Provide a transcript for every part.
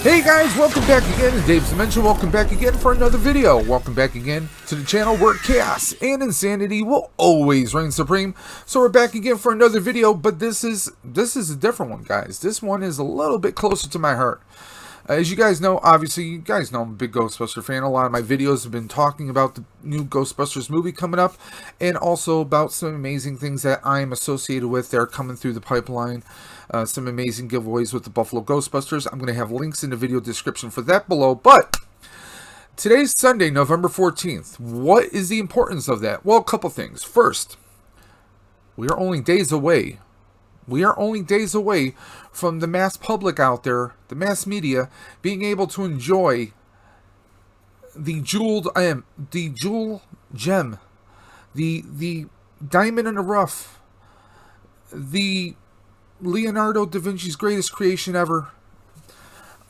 Hey guys, welcome back again to Dave's Dimension. Welcome back again for another video. Welcome back again to the channel where chaos and insanity will always reign supreme. So we're back again for another video, but this is a different one, guys. This one is a little bit closer to my heart. As you guys know, obviously, you guys know I'm a big Ghostbuster fan. A lot of my videos have been talking about the new Ghostbusters movie coming up, and also about some amazing things that I am associated with that are coming through the pipeline. Some amazing giveaways with the Buffalo Ghostbusters. I'm going to have links in the video description for that below. But today's Sunday, November 14th. What is the importance of that? Well, a couple things. First, we are only days away. We are only days away from the mass public out there, the mass media, being able to enjoy the jewel gem, the diamond in the rough, the Leonardo da Vinci's greatest creation ever,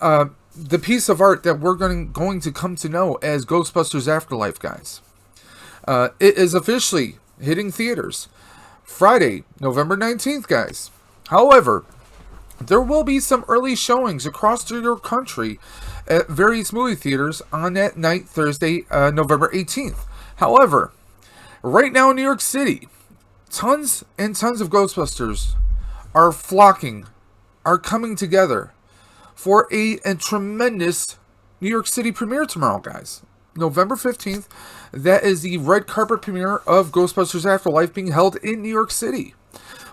the piece of art that we're going to come to know as Ghostbusters Afterlife, guys. It is officially hitting theaters Friday, November 19th, guys. However, there will be some early showings across your country at various movie theaters on that night, Thursday, November 18th. However, right now in New York City, tons and tons of Ghostbusters are flocking, are coming together for a tremendous New York City premiere tomorrow, guys. November 15th, that is the red carpet premiere of Ghostbusters Afterlife being held in New York City,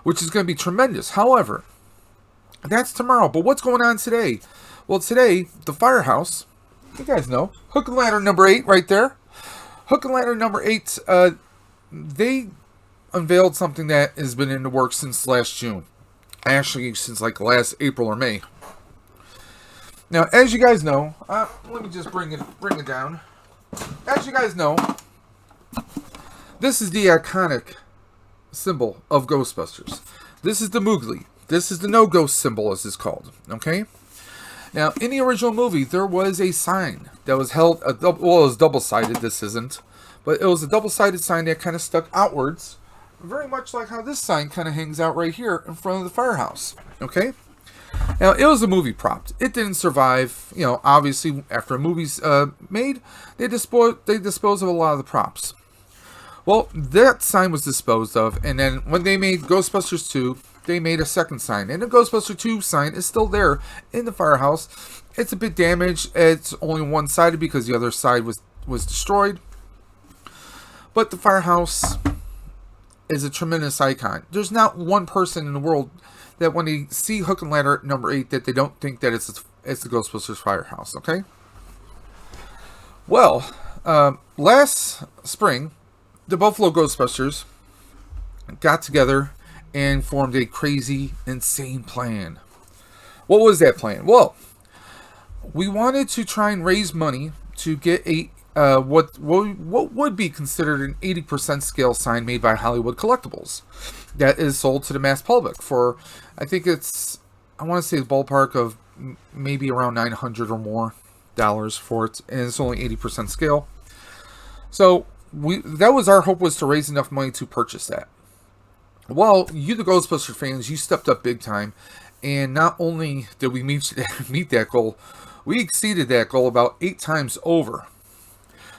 which is going to be tremendous. However, that's tomorrow. But what's going on today? Well, today, the Firehouse, you guys know, Hook and Ladder number 8 right there. Hook and Ladder number 8, they unveiled something that has been in the works since last June. Actually, since like last April or May. Now, as you guys know, let me just bring it down. As you guys know, this is the iconic symbol of Ghostbusters. This is the Moogly. This is the no-ghost symbol, as it's called. Okay? Now, in the original movie, there was a sign that was held, well, it was double-sided, this isn't, but it was a double-sided sign that kind of stuck outwards, very much like how this sign kind of hangs out right here in front of the firehouse. Okay? Now, it was a movie prop. It didn't survive. You know, obviously, after a movie's made, they dispose of a lot of the props. Well, that sign was disposed of, and then when they made Ghostbusters 2, they made a second sign. And the Ghostbusters 2 sign is still there in the firehouse. It's a bit damaged. It's only one-sided because the other side was destroyed. But the firehouse is a tremendous icon. There's not one person in the world that when they see Hook and Ladder number 8 that they don't think that it's the Ghostbusters Firehouse, okay? Well, last spring, the Buffalo Ghostbusters got together and formed a crazy, insane plan. What was that plan? Well, we wanted to try and raise money to get a what would be considered an 80% scale sign made by Hollywood Collectibles that is sold to the mass public for, I think it's, I want to say the ballpark of maybe around $900 or more for it, and it's only 80% scale. So that was our hope, was to raise enough money to purchase that. Well, you the Ghostbuster fans, you stepped up big time, and not only did we meet that goal, we exceeded that goal about 8 times over.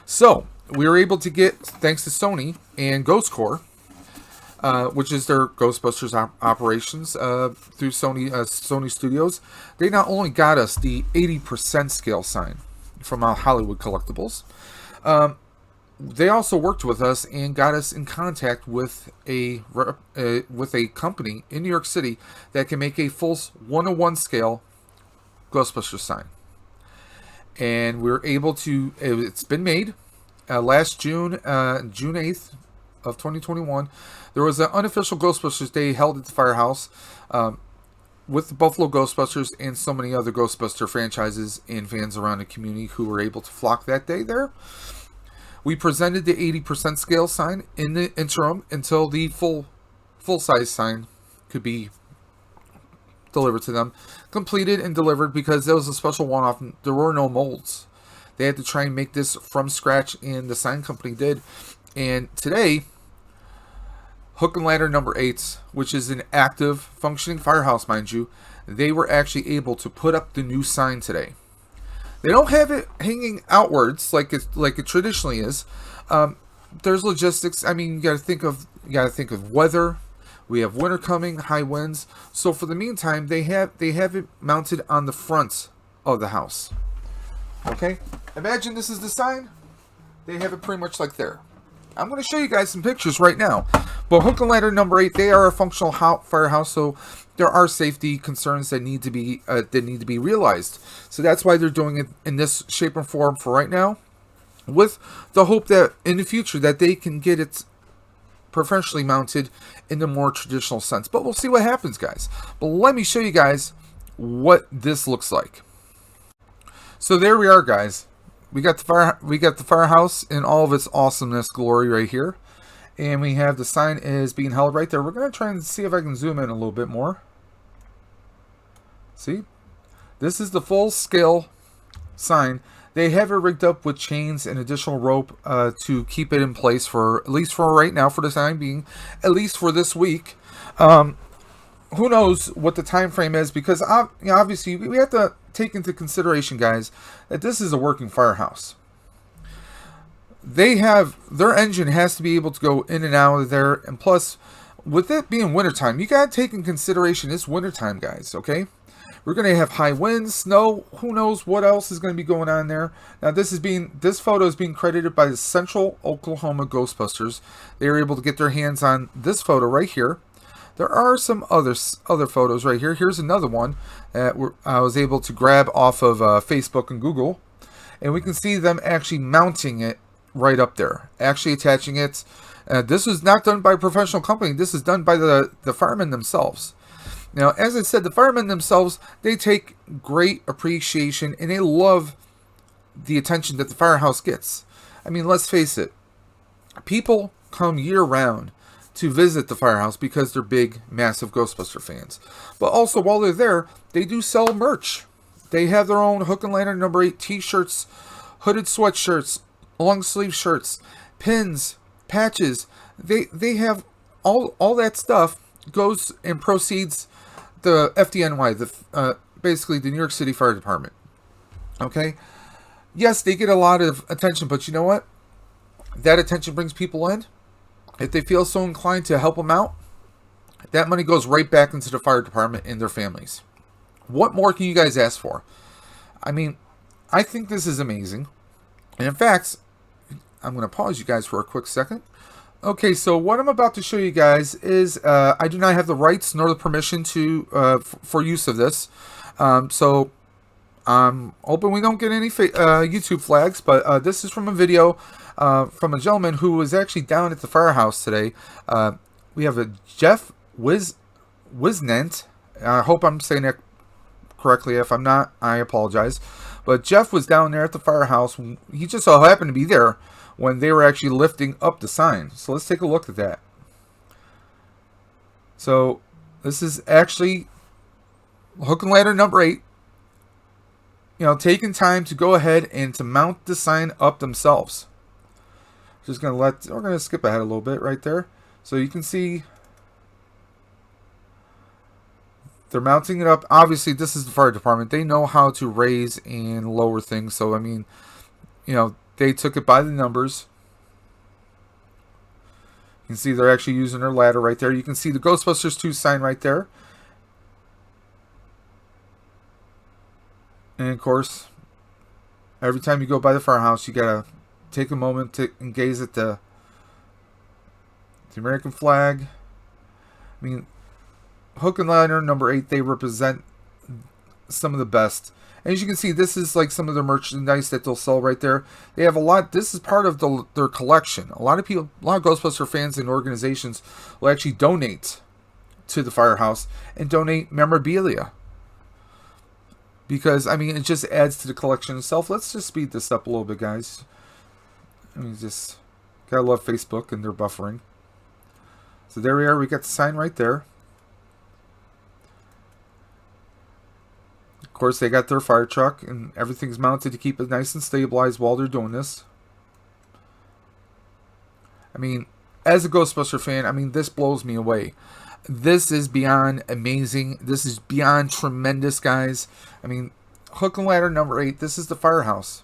So, we were able to get, thanks to Sony and Ghost Corps, which is their Ghostbusters operations through Sony Studios, they not only got us the 80% scale sign from Hollywood Collectibles, they also worked with us and got us in contact with a company in New York City that can make a full 1:1 scale Ghostbusters sign. And we were able to, it's been made. Last June 8th of 2021, there was an unofficial Ghostbusters Day held at the Firehouse with the Buffalo Ghostbusters and so many other Ghostbuster franchises and fans around the community who were able to flock that day there. We presented the 80% scale sign in the interim until the full-size sign could be delivered to them, completed and delivered, because there was a special one-off. There were no molds. They had to try and make this from scratch, and the sign company did. And today, Hook and Ladder number 8, which is an active, functioning firehouse, mind you, they were actually able to put up the new sign today. They don't have it hanging outwards like it traditionally is. There's logistics. I mean, you got to think of weather. We have winter coming, high winds. So for the meantime, they have it mounted on the front of the house. Okay, imagine this is the sign. They have it pretty much like there. I'm going to show you guys some pictures right now. But hook and ladder number 8, they are a functional firehouse, so there are safety concerns that need to be realized. So that's why they're doing it in this shape and form for right now, with the hope that in the future that they can get it professionally mounted in the more traditional sense. But we'll see what happens, guys. But let me show you guys what this looks like. So there we are, guys. We got the firehouse in all of its awesomeness glory right here. And we have the sign is being held right there. We're going to try and see if I can zoom in a little bit more. See? This is the full scale sign. They have it rigged up with chains and additional rope to keep it in place for, at least for right now, for the time being, at least for this week. Who knows what the time frame is, because obviously we have to take into consideration, guys, that this is a working firehouse. They have, their engine has to be able to go in and out of there, and plus, with it being wintertime, you got to take in consideration it's wintertime, guys, okay? We're going to have high winds, snow, who knows what else is going to be going on there. Now, this photo is being credited by the Central Oklahoma Ghostbusters. They were able to get their hands on this photo right here. There are some other photos right here. Here's another one that I was able to grab off of Facebook and Google. And we can see them actually mounting it right up there. Actually attaching it. This was not done by a professional company. This is done by the firemen themselves. Now, as I said, the firemen themselves, they take great appreciation and they love the attention that the firehouse gets. I mean, let's face it. People come year-round to visit the firehouse because they're big, massive Ghostbuster fans. But also, while they're there, they do sell merch. They have their own Hook and Ladder number 8 t-shirts, hooded sweatshirts, long sleeve shirts, pins, patches. They have all that stuff goes and proceeds the FDNY, basically the New York City Fire Department. Okay? Yes, they get a lot of attention, but you know what? That attention brings people in. If they feel so inclined to help them out, that money goes right back into the fire department and their families. What more can you guys ask for? I mean, I think this is amazing. And in fact, I'm going to pause you guys for a quick second. Okay, so what I'm about to show you guys is I do not have the rights nor the permission to for use of this. So I'm hoping we don't get any YouTube flags, but this is from a video from a gentleman who was actually down at the firehouse today. We have a Jeff Wisnant. I hope I'm saying that correctly. If I'm not, I apologize. But Jeff was down there at the firehouse. He just so happened to be there when they were actually lifting up the sign. So let's take a look at that. So this is actually Hook and Ladder number 8. You know, taking time to go ahead and to mount the sign up themselves. Just gonna we're gonna skip ahead a little bit right there, so you can see they're mounting it up. Obviously, this is the fire department. They know how to raise and lower things. So I mean, you know, they took it by the numbers. You can see they're actually using their ladder right there. You can see the Ghostbusters 2 sign right there. And of course, every time you go by the firehouse, you gotta take a moment to gaze at the American flag. I mean, Hook and Ladder number 8, they represent some of the best. And as you can see, this is like some of the merchandise that they'll sell right there. They have a lot. This is part of their collection. A lot of people, a lot of Ghostbuster fans and organizations will actually donate to the firehouse and donate memorabilia. Because, I mean, it just adds to the collection itself. Let's just speed this up a little bit, guys. I mean, just gotta love Facebook and their buffering. So there we are. We got the sign right there. Of course, they got their fire truck and everything's mounted to keep it nice and stabilized while they're doing this. I mean, as a Ghostbuster fan, I mean, this blows me away. This is beyond amazing. This is beyond tremendous, guys. I mean, Hook and Ladder number 8. This is the firehouse.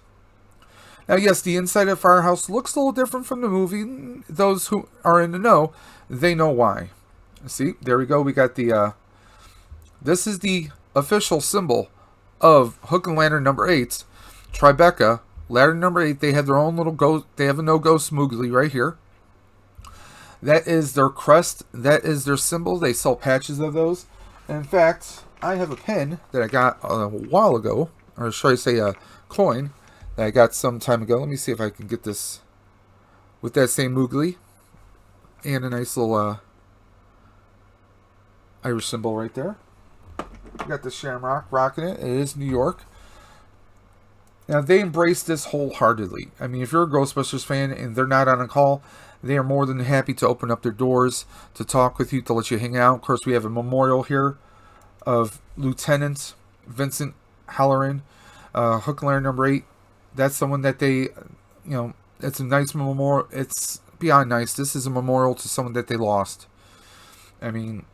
Now, yes, the inside of the firehouse looks a little different from the movie. Those who are in the know, they know why. See, there we go. We got the, this is the official symbol of Hook and Ladder number 8. Tribeca, ladder number 8. They have their own little ghost. They have a no-ghost Moogly right here. That is their crest. That is their symbol. They sell patches of those. And in fact, I have a pin that I got a while ago, or should I say a coin that I got some time ago. Let me see if I can get this with that same Moogly and a nice little Irish symbol right there. Got the Shamrock rocking it. It is New York. Now, they embrace this wholeheartedly. I mean, if you're a Ghostbusters fan and they're not on a call, they are more than happy to open up their doors, to talk with you, to let you hang out. Of course, we have a memorial here of Lieutenant Vincent Halloran, Hook and Ladder number 8. That's someone that they, it's a nice memorial. It's beyond nice. This is a memorial to someone that they lost. I mean,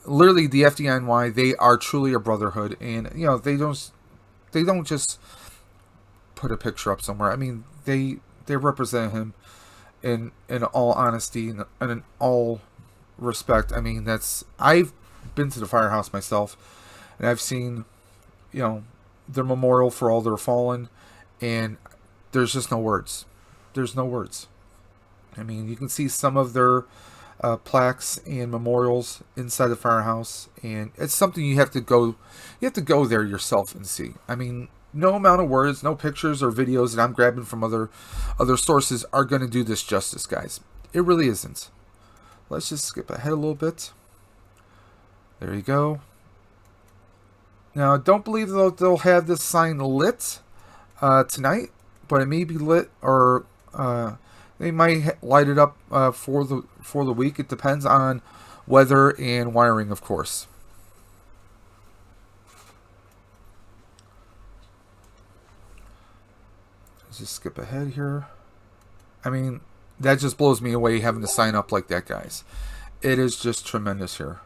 literally, the FDNY, they are truly a brotherhood. And, they don't just put a picture up somewhere. I mean, they represent him in all honesty and in all respect. I mean, I've been to the firehouse myself, and I've seen, their memorial for all their fallen, and there's just no words. There's no words. I mean, you can see some of their plaques and memorials inside the firehouse, and it's something you have to go there yourself and see. I mean, no amount of words, no pictures or videos that I'm grabbing from other sources are going to do this justice, guys. It really isn't. Let's just skip ahead a little bit. There you go. Now, don't believe they'll have this sign lit tonight, but it may be lit, or they might light it up for the week. It depends on weather and wiring, of course. Let's just skip ahead here. I mean, that just blows me away having to sign up like that, guys. It is just tremendous here.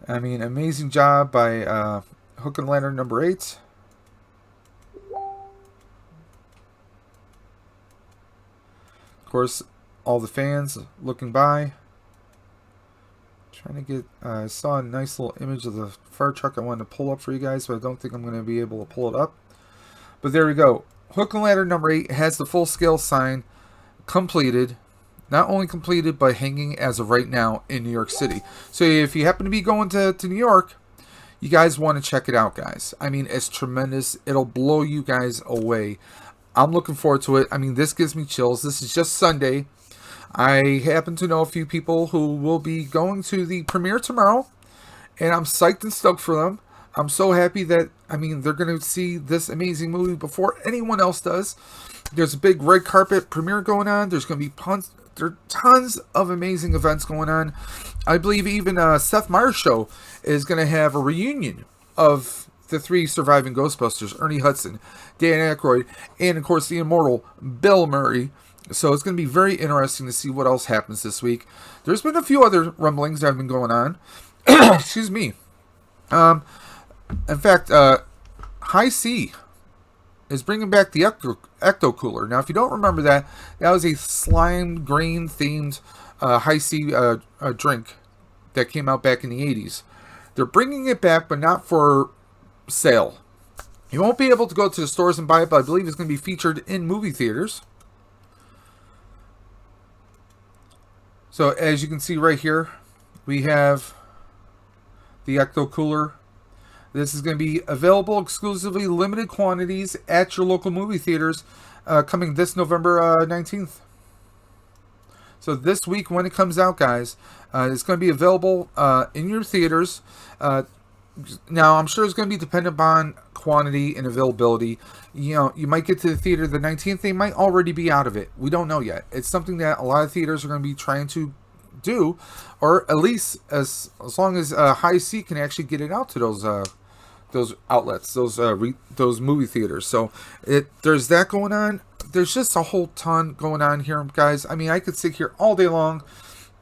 I mean, amazing job by Hook and Ladder number 8. Of course, all the fans looking by. Trying to get, I saw a nice little image of the fire truck I wanted to pull up for you guys, but I don't think I'm going to be able to pull it up. But there we go. Hook and Ladder number 8 has the full scale sign completed. Not only completed, but hanging as of right now in New York City. So if you happen to be going to New York, you guys want to check it out, guys. I mean, it's tremendous. It'll blow you guys away. I'm looking forward to it. I mean, this gives me chills. This is just Sunday. I happen to know a few people who will be going to the premiere tomorrow, and I'm psyched and stoked for them. I'm so happy that, I mean, they're going to see this amazing movie before anyone else does. There's a big red carpet premiere going on. There's going to be there are tons of amazing events going on. I believe even Seth Meyers' show is going to have a reunion of the 3 surviving Ghostbusters: Ernie Hudson, Dan Aykroyd, and of course the immortal Bill Murray. So it's going to be very interesting to see what else happens this week. There's been a few other rumblings that have been going on. Excuse me. In fact, High C is bringing back the Ecto Cooler. Now, if you don't remember that was a slime green themed High C drink that came out back in the 80s. They're bringing it back, but not for sale. You won't be able to go to the stores and buy it, but I believe it's going to be featured in movie theaters. So, as you can see right here, we have the Ecto Cooler. This is going to be available exclusively, limited quantities at your local movie theaters, coming this November 19th. So this week when it comes out, guys, it's going to be available in your theaters. Now, I'm sure it's going to be dependent upon quantity and availability. You might get to the theater the 19th. They might already be out of it. We don't know yet. It's something that a lot of theaters are going to be trying to do, or at least as long as High C can actually get it out to those outlets, those movie theaters. So there's that going on. There's just a whole ton going on here, guys. I mean, I could sit here all day long,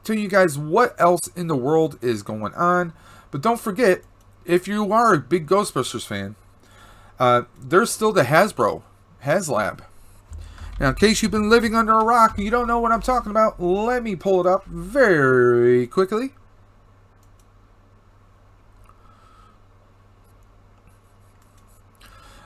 tell you guys what else in the world is going on. But don't forget, if you are a big Ghostbusters fan, there's still the HasLab. Now, in case you've been living under a rock and you don't know what I'm talking about, let me pull it up very quickly.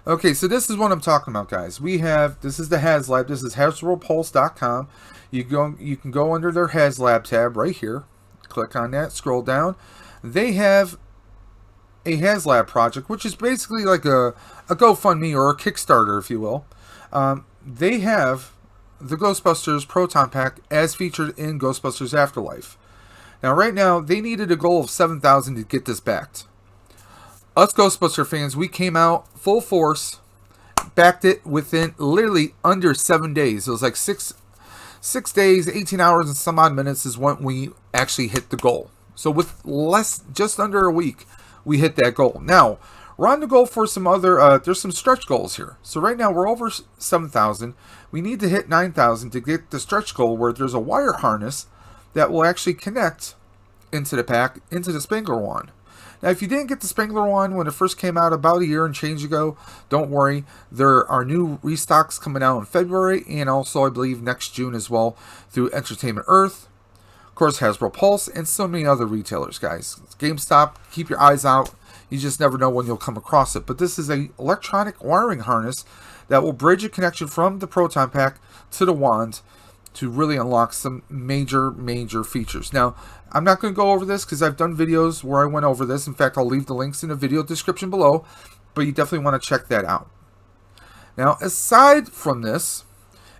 Okay, so this is what I'm talking about, guys. This is the HasLab. This is HasbroPulse.com. You can go under their HasLab tab right here. Click on that, scroll down. They have a HasLab project, which is basically like a GoFundMe or a Kickstarter, if you will. They have the Ghostbusters Proton Pack as featured in Ghostbusters Afterlife. Now, right now, they needed a goal of 7,000 to get this backed. Us Ghostbuster fans, we came out full force, backed it within literally under 7 days. It was like six days, 18 hours, and some odd minutes is when we actually hit the goal. So with just under a week, we hit that goal. Now, we're on the goal for some other, there's some stretch goals here. So right now, we're over 7,000. We need to hit 9,000 to get the stretch goal where there's a wire harness that will actually connect into the pack, into the Spangler Wand. Now, if you didn't get the Spangler Wand when it first came out about a year and change ago, don't worry. There are new restocks coming out in February and also, I believe, next June as well through Entertainment Earth. Of course, Hasbro Pulse and so many other retailers, guys. GameStop, keep your eyes out. You just never know when you'll come across it. But this is an electronic wiring harness that will bridge a connection from the Proton Pack to the wand to really unlock some major features. Now, I'm not going to go over this because I've done videos where I went over this. In fact, I'll leave the links in the video description below, but you definitely want to check that out. Now, aside from this,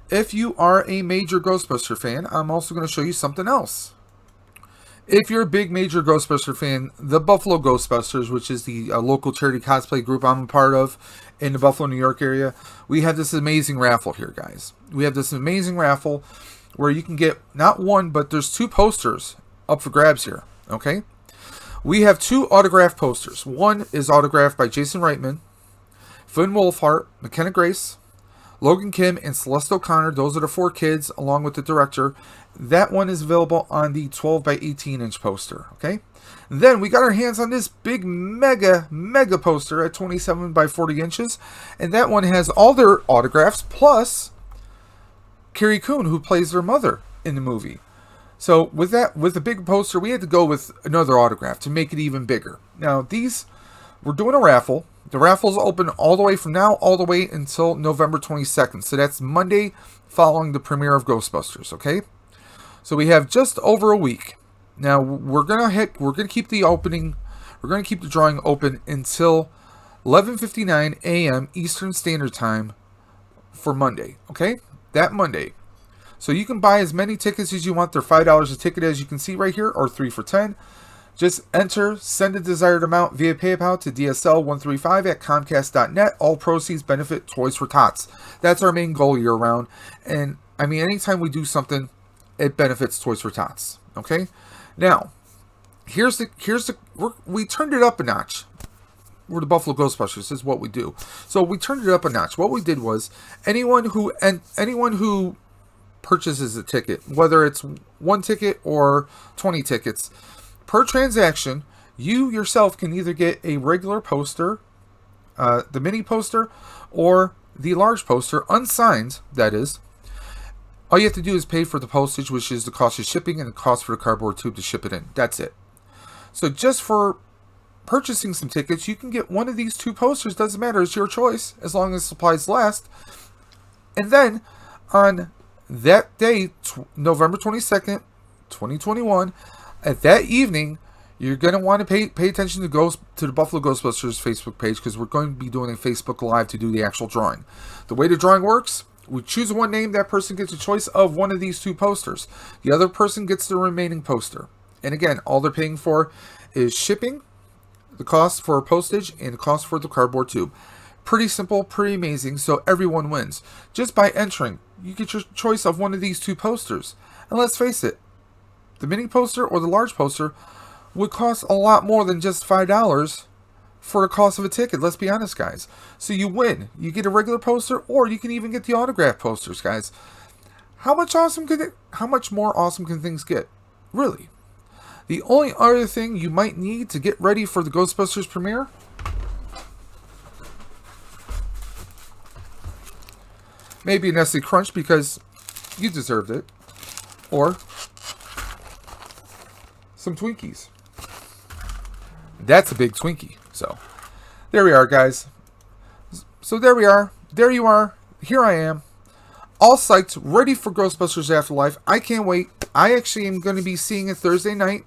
if you are a major Ghostbuster fan, I'm also going to show you something else. If you're a big major Ghostbuster fan, the Buffalo Ghostbusters, which is the local charity cosplay group I'm a part of in the Buffalo, New York area, we have this amazing raffle here, guys. We have this amazing raffle where you can get not one, but there's 2 posters up for grabs here, okay? We have 2 autographed posters. One is autographed by Jason Reitman, Finn Wolfhard, McKenna Grace, Logan Kim, and Celeste O'Connor. Those are the 4 kids, along with the director. That one is available on the 12 by 18 inch poster, okay? Then we got our hands on this big mega poster at 27 by 40 inches. And that one has all their autographs, plus Carrie Coon, who plays their mother in the movie. So with the big poster, we had to go with another autograph to make it even bigger. Now, we're doing a raffle. The raffle's open all the way from now, all the way until November 22nd. So that's Monday following the premiere of Ghostbusters, okay? So we have just over a week. Now, we're gonna keep the drawing open until 11:59 a.m. Eastern Standard Time for Monday, okay? That Monday. So you can buy as many tickets as you want. They're $5 a ticket, as you can see right here, or 3 for $10. Just send a desired amount via PayPal to dsl135@comcast.net. All proceeds benefit Toys for Tots. That's our main goal year round. And I mean, anytime we do something, it benefits Toys for Tots. Okay? Now, we turned it up a notch. We're the Buffalo Ghostbusters. This is what we do. So we turned it up a notch. What we did was anyone who purchases a ticket, whether it's 1 ticket or 20 tickets, per transaction, you yourself can either get a regular poster, the mini poster, or the large poster, unsigned, that is. All you have to do is pay for the postage, which is the cost of shipping, and the cost for the cardboard tube to ship it in. That's it. So just for purchasing some tickets, you can get one of these 2 posters. Doesn't matter. It's your choice, as long as supplies last. And then, on that day, November 22nd, 2021, at that evening, you're going to want to pay attention to the Buffalo Ghostbusters Facebook page, because we're going to be doing a Facebook Live to do the actual drawing. The way the drawing works, we choose one name. That person gets a choice of one of these 2 posters. The other person gets the remaining poster. And again, all they're paying for is shipping, the cost for postage, and the cost for the cardboard tube. Pretty simple, pretty amazing, so everyone wins. Just by entering, you get your choice of one of these 2 posters. And let's face it, the mini poster or the large poster would cost a lot more than just $5 for the cost of a ticket. Let's be honest, guys. So you win. You get a regular poster, or you can even get the autographed posters, guys. How much more awesome can things get? Really? The only other thing you might need to get ready for the Ghostbusters premiere, maybe a Nestle Crunch because you deserved it, or some Twinkies. That's a big Twinkie. So there we are, guys. So there we are. There you are. Here I am. All psyched, ready for Ghostbusters Afterlife. I can't wait. I actually am going to be seeing it Thursday night.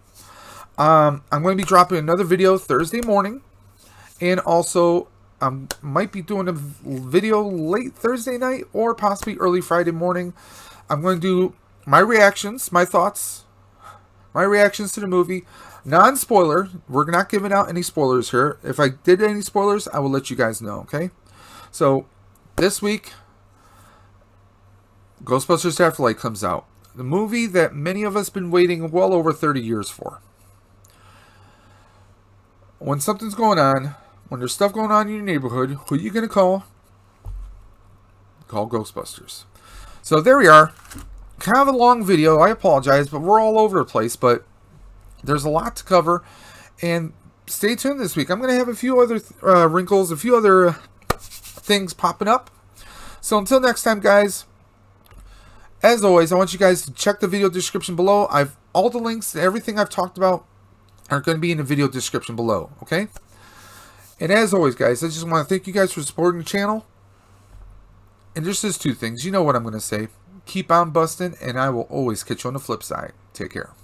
I'm going to be dropping another video Thursday morning. And also, I might be doing a video late Thursday night or possibly early Friday morning. I'm going to do my reactions, my thoughts, my reactions to the movie. Non-spoiler. We're not giving out any spoilers here. If I did any spoilers, I will let you guys know, okay? So, this week, Ghostbusters Afterlife comes out. The movie that many of us have been waiting well over 30 years for. When something's going on, when there's stuff going on in your neighborhood, who are you going to call? Call Ghostbusters. So there we are. Kind of a long video. I apologize, but we're all over the place. But there's a lot to cover. And stay tuned this week. I'm going to have a few other wrinkles, a few other things popping up. So until next time, guys. As always, I want you guys to check the video description below. All the links to everything I've talked about are going to be in the video description below, okay? And as always, guys, I just want to thank you guys for supporting the channel. And just as two things, you know what I'm going to say. Keep on busting, and I will always catch you on the flip side. Take care.